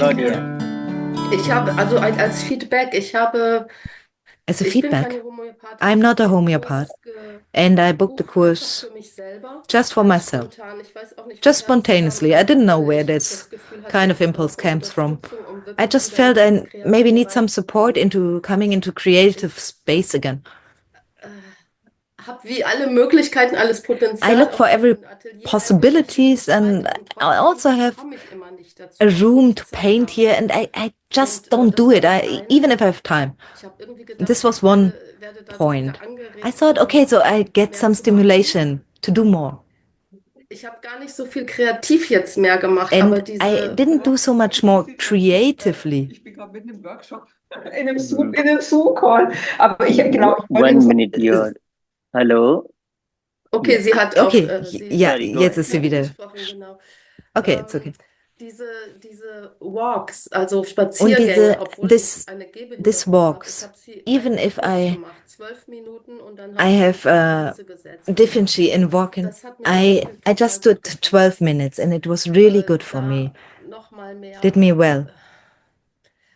Claudia. Ich habe, also als Feedback, As a ich bin feedback, keine Homöopathin. I'm Ich not habe a den homeopath, Kurs and I booked the gebucht, einfach course für mich selber, just for ganz myself, spontan. Ich weiß auch nicht, just woher das kam, spontaneously. I didn't know weil where ich this das Gefühl hatte, kind of ich impulse brauche comes from. Unterstützung, um I wirklich just wieder in felt diesen I maybe kreativen need some Bereich zu support kommen. into coming into Ich creative space again. äh, habe wie alle Möglichkeiten, alles I Potenzial, look auch for für every ein Atelier eigentlich possibilities, and vorbereitet und I trotzdem also have komme ich immer nicht a dazu, obwohl room ich to Zeit paint here, habe. and I just Und don't das do war it. das Even eine. if I have time. Ich habe irgendwie This gedacht, was ich one werde dadurch point. wieder I angeregt, thought, okay, so I get mehr some zu machen. stimulation to do more. Ich habe gar nicht so viel kreativ jetzt mehr gemacht, aber And I diese didn't do so Walks much und more diese creatively. Ich bin gerade mitten im Workshop, Mhm. In einem Zoom-Call. Aber genau, ich wollte One nur sagen, minute, your hello. Okay, Yeah, sie hat auch, Okay, sie ja, sorry, go jetzt ahead. ist sie wieder. gesprochen, genau. Okay, it's Ähm, okay. diese Walks, also Und Spaziergänge, obwohl ich this, eine this Gehbehinderung habe, ich walks, habe sie even einfach if kurz gemacht, 12 Minuten und dann I habe ich have mich auf die Wiese gesetzt. difficulty in walking, Das hat mir aber I wirklich mal just gut stood getan. 12 minutes and it was really good for me. Da noch mal Did mehr. me well.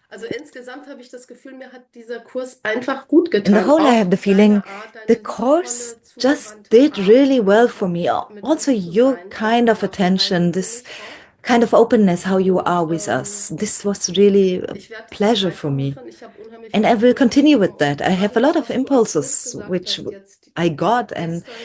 Also insgesamt habe ich das Gefühl, mir hat dieser Kurs einfach gut In the getan. whole, I have Auch the feeling deine Art, the deine course liebevolle, just zugewandte did Art, really well for me. mit Also, uns zu your sein, kind of attention, offenherzig für this mich auch. kind of openness, how you are Und with us, this was really a ich werde das auch pleasure for me. weitermachen. Ich habe unheimlich And viele I will Impulse continue bekommen with und that. I have gerade a lot das, of was du als Schluss impulses gesagt which hast, jetzt I got, and gestern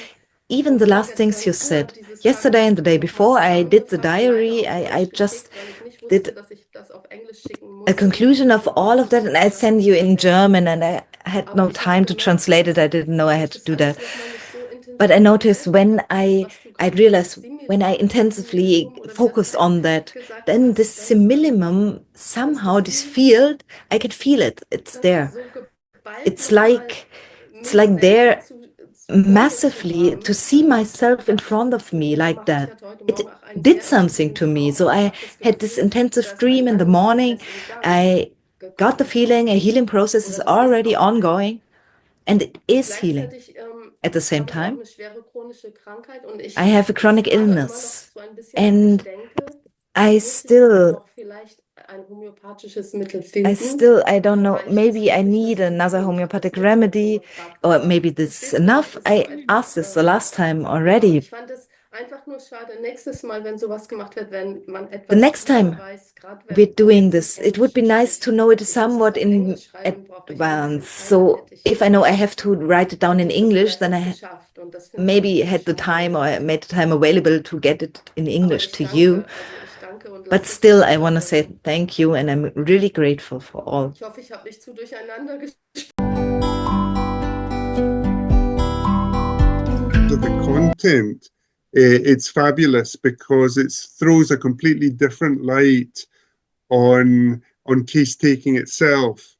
even the und last things you vorgestern, said. dieses Yesterday and the Tagebuch, day du before, hast I did the zusammengefasst, leider diary. auf I Deutsch just geschickt, weil ich nicht wusste, did dass ich das auf Englisch schicken a muss und conclusion of all of that, and I das send you in übersetzen. German, and I had Aber no ich habe time to gemerkt, translate it. I didn't know I dass had ich to das do that. alles nochmal nicht so But I intensiv noticed bearbeitet when habe, was du I gerade realized when I intensively Similituum oder wie das focused heißt, on that, gesagt then hast, this simillimum, dass somehow das this wie field, I could feel it. It's das there. so geballt It's nochmal like it's mich like selber there vor mir zu massively to haben. see myself in front of me Meine like Mama hat, that. die hatte heute It Morgen auch einen did sehr something intensiven to me. Traum So und ich I habe das had this Gefühl, da intensive ist ein dream in the morning. Heilungsprozess in Gang I got the gekommen feeling a healing process oder is das ist already auch ein. ongoing, and it is healing. Gleichzeitig At the same habe ich auch time, eine schwere chronische Krankheit und I ich have a chronic hadere immer noch illness, so ein bisschen damit. Ich and denke, I muss ich nicht still, doch vielleicht ein homöopathisches Mittel finden? I don't know, Reicht es maybe I wirklich, need das zu another tun? Ich habe das homeopathic letzte remedy, Woche gerade or gemacht. maybe this is Verstehst du, das enough. ist so I etwas, asked this the last time ja, und already. ich fand es einfach nur schade. Nächstes Mal, wenn sowas gemacht wird, wenn man The etwas next tiefer time weiß, gerade we're wenn doing jetzt nicht this, it would Englisch be nice to gesprochen know it wird. Ich muss es somewhat auf in Englisch schreiben, brauche ich ein bisschen advance. Zeit, dann So hätte ich if I know I have to write it down in English, then es I geschafft. Und das finde ich maybe wirklich had the time schade. or made the time available to get it in Aber English ich to you. danke, also ich danke und But lass es still, mich I want to say wiederholen. thank you, and I'm really grateful for all. Ich hoffe, ich habe nicht zu durcheinander The content, it's fabulous because it throws a completely different light on case taking itself.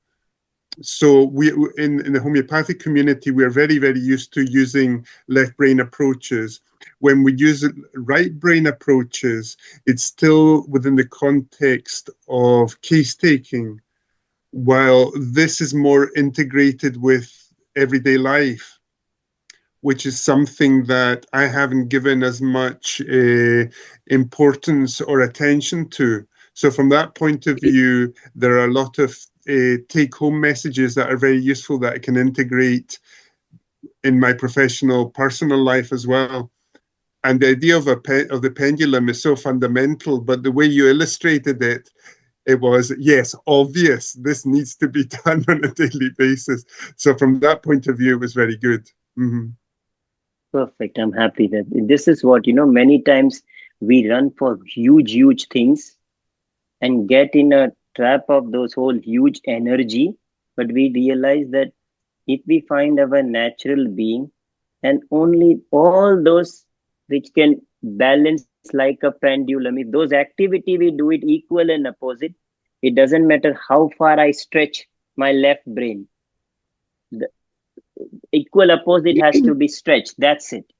So we in the homeopathic community, we're very used to using left brain approaches. When we use right brain approaches, it's still within the context of case taking, while this is more integrated with everyday life, which is something that I haven't given as much importance or attention to. So from that point of view, there are a lot of take-home messages that are very useful that I can integrate in my professional, personal life as well. And the idea of the pendulum is so fundamental, but the way you illustrated it, it was, yes, obvious. This needs to be done on a daily basis. So from that point of view, it was very good. Mm-hmm. Perfect. I'm happy that this is what, many times we run for huge things and get in a trap of those whole huge energy. But we realize that if we find our natural being and only all those which can balance like a pendulum, if those activity we do it equal and opposite, it doesn't matter how far I stretch my left brain. The equal opposite has to be stretched. That's it.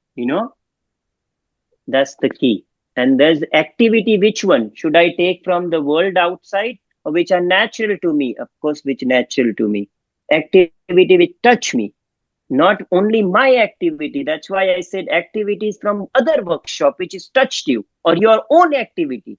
That's the key. And there's activity. Which one should I take from the world outside, or which are natural to me? Of course, which natural to me. Activity which touch me, not only my activity. That's why I said activities from other workshop which is touched you, or your own activity.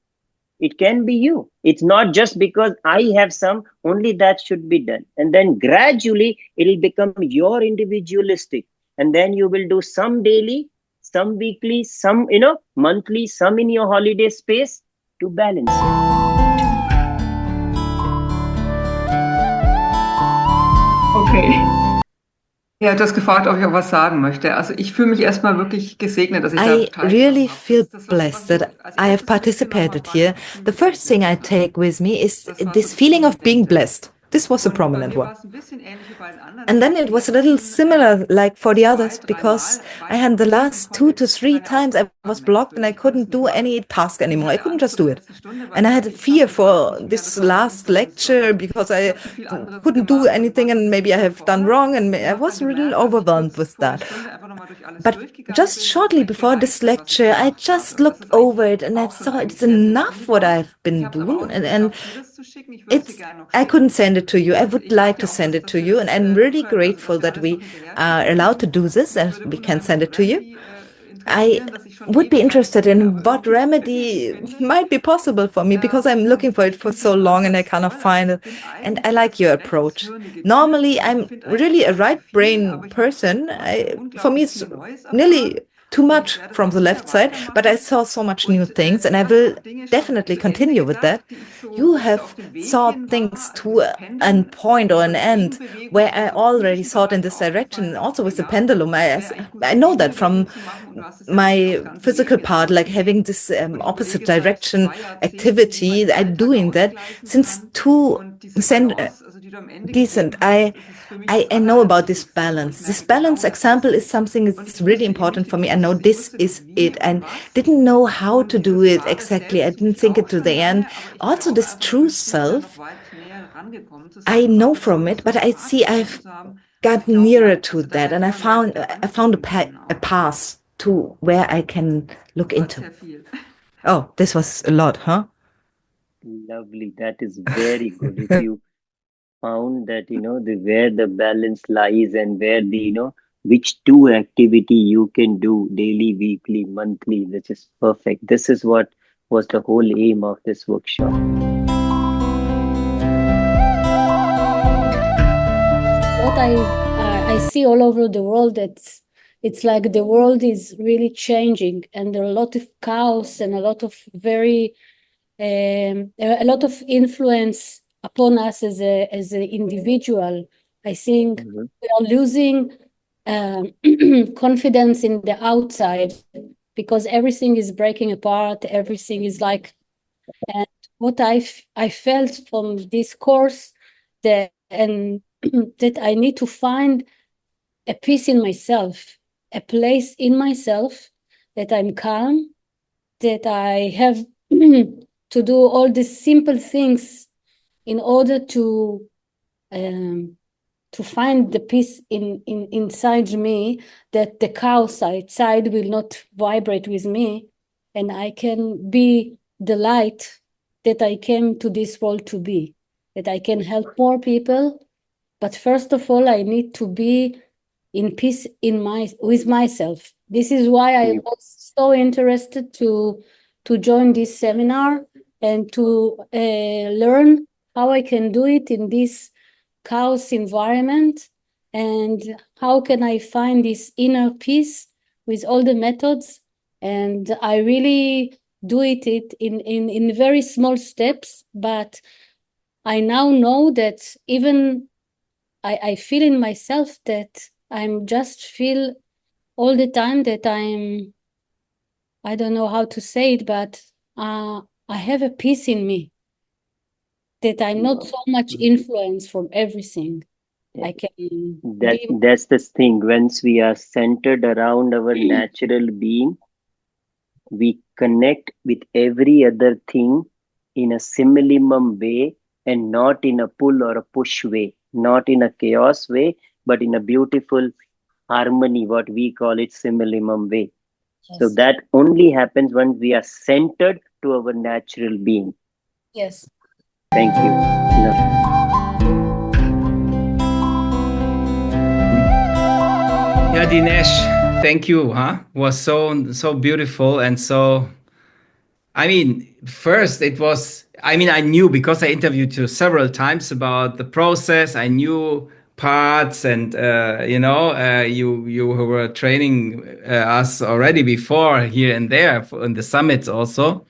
It can be you. It's not just because I have some, only that should be done. And then gradually it'll become your individualistic. And then you will do some daily, some weekly, some, monthly, some in your holiday space to balance it. Okay. Ja, du hast gefragt, ob ich auch was sagen möchte. Also ich fühle mich erstmal wirklich gesegnet, dass ich da I teilgenommen really habe. feel Das was blessed ich that als I have erstes mitgenommen participated habe, war here. das Gefühl The des first thing I Gesegnetseins. take with me is Das war this so feeling of being Transcendente. blessed. This was a Und bei prominent mir war one. es ein bisschen ähnlich wie bei den anderen, And dass then ich it die was a little letzten similar like for the zwei, others because dreimal I had the weiter klicken last 2 to konnte, 3 keine times I was Aufgaben mehr blocked and I ausfüllen. Ich konnte es couldn't nicht do machen. any task Und ich anymore. I hatte couldn't Angst just vor der do it. letzten Stunde, weil And I ich had dachte, ich fear schaffe das heute for nicht mehr. this Das war last furchtbar, weil es war lecture so, because ich I habe so viel anderes couldn't do gemacht und anything war and schon maybe I ziemlich have done überfordert wrong and und I habe dann was a little gemerkt, als ich overwhelmed kurz with vor der that. Stunde einfach nochmal durch alles But durchgegangen just bin, dass es shortly eigentlich before gereicht this hat, was ich lecture, I gemacht just habe. Das looked ist eigentlich over it and I auch schon saw it's eigentlich sehr, sehr enough what wunderbar. I've Ich been habe es aber auch doing nicht and geschafft, dir das zu schicken. Ich würde es dir it's gerne noch I couldn't schicken. send it to you. I Und would ich like sage to dir auch, send dass, it to dass wir you, and das I'm noch, really also grateful dass wir that alles noch we hinterher are schicken allowed to können. do this Mich and würde we can unheimlich send das it to you. Remedy I interessieren, das ich schon would be Ewigkeiten interested suche, in aber what irgendwie nicht remedy finde. might be possible for me because I'm looking for it Ich for finde so diesen long and I Ansatz cannot toll. Also find ich it. bin And I eigentlich like das your approach. rechtshörnige Tier Normally, und I'm finde eigentlich really a gar nicht so right viel, brain aber ich habe person. trotzdem For me, unglaublich it's viel Neues erfahren nearly too und ich much werde es from auch the sicher left side, but I weitermachen. saw so much new Und things and du I hast will auch Dinge schon definitely zu Ende continue with that. gedacht, die ich so, You wo ich so have auf dem Weg saw hin things war, also to dieses a Pendeln point or in so an eine end Gegenbewegung, where die I mir so im already beruflichen thought in Bereich this auch direction. gefallen hat. Also with the Ja, pendulum, es wäre eigentlich gut, I so know that from Gegenbewegung zu machen und du hast es ja wirklich my aufs ganze physical Leben jetzt part, like having ausgelegt. this Und ich opposite überlege seit direction 2 Jahrzehnten, wie man activity, den I'm Alltag doing that ausgleichen since kann. two Und diese cent Balance, also die du am Ende decent. gegeben hast, das ist für mich das I know about this Allerwichtigste, wo ich balance. This merke, genau balance das ist example es. is something Und that's ich really wusste eben important nicht, for wie me. I es know ist. Ich this wusste is nicht, wie it, und and was. didn't know how Und to do dieses it wahre exactly. I Selbst suche didn't ich think it auch to schon the end. lange, aber ich Also, glaube this einfach, ich true wünschte mir, da noch self, weit näher rangekommen zu I sein und auch know das so from it, but I systematisch see gefunden I've zu haben. Und ich got glaube, nearer to also da that, werde and ich immer mehr wieder I found rankommen können a auch. path to where I can look Das war into. sehr viel. Oh, this was a lot, huh? Lovely. That is very good. If you found that, the where the balance lies and where the, which two activity you can do daily, weekly, monthly, which is perfect. This is what was the whole aim of this workshop. What I see all over the world, it's like the world is really changing, and there are a lot of chaos and a lot of a lot of influence upon us as an individual. I think Mhm. we are losing confidence in the outside because everything is breaking apart. Everything is like, and what I felt from this course that that I need to find a peace in myself, a place in myself that I'm calm, that I have to do all these simple things in order to find the peace inside me, that the chaos outside will not vibrate with me, and I can be the light that I came to this world to be, that I can help more people. But first of all, I need to be in peace with myself. This is why I Yeah. was so interested to join this seminar and to learn how I can do it in this chaos environment, and how can I find this inner peace with all the methods. And I really do it in very small steps, but I now know that even I feel in myself that I'm just feel all the time that I don't know how to say it, but I have a peace in me, that I'm not so much influenced from everything. I can be. That's the thing. Once we are centered around our natural being, we connect with every other thing in a simillimum way and not in a pull or a push way, not in a chaos way, but in a beautiful harmony, what we call it simillimum way. So Yes. that only happens when we are centered to our natural being. Yes. Thank you. No. Yeah, Dinesh, thank you. Was so beautiful and so. I mean, first it was, I mean, I knew because I interviewed you several times about the process. I knew parts and, you were training us already before here and there in the summits also.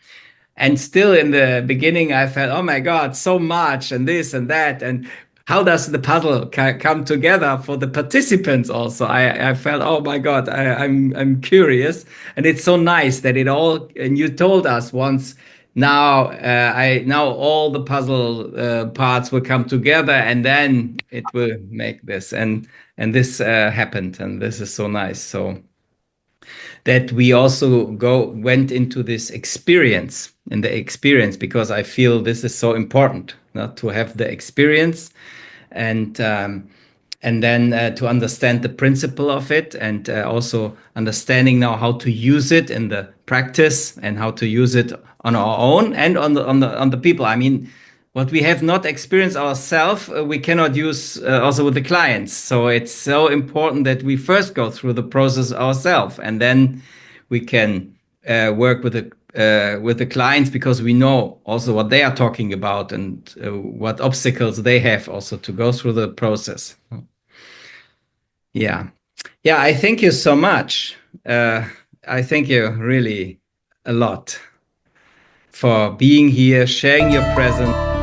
And still in the beginning, I felt, oh my God, so much and this and that. And how does the puzzle come together for the participants also? I felt, oh my God, I'm curious. And it's so nice that it all, and you told us once, now all the puzzle parts will come together and then it will make this. And this happened. And this is so nice. So that we also went into this experience in the experience, because I feel this is so important, not to have the experience and then to understand the principle of it, and also understanding now how to use it in the practice and how to use it on our own and on the people. I mean, what we have not experienced ourselves, we cannot use also with the clients. So it's so important that we first go through the process ourselves, and then we can work with the clients, because we know also what they are talking about and what obstacles they have also to go through the process. Yeah. Yeah, I thank you so much. I thank you really a lot for being here, sharing your presence.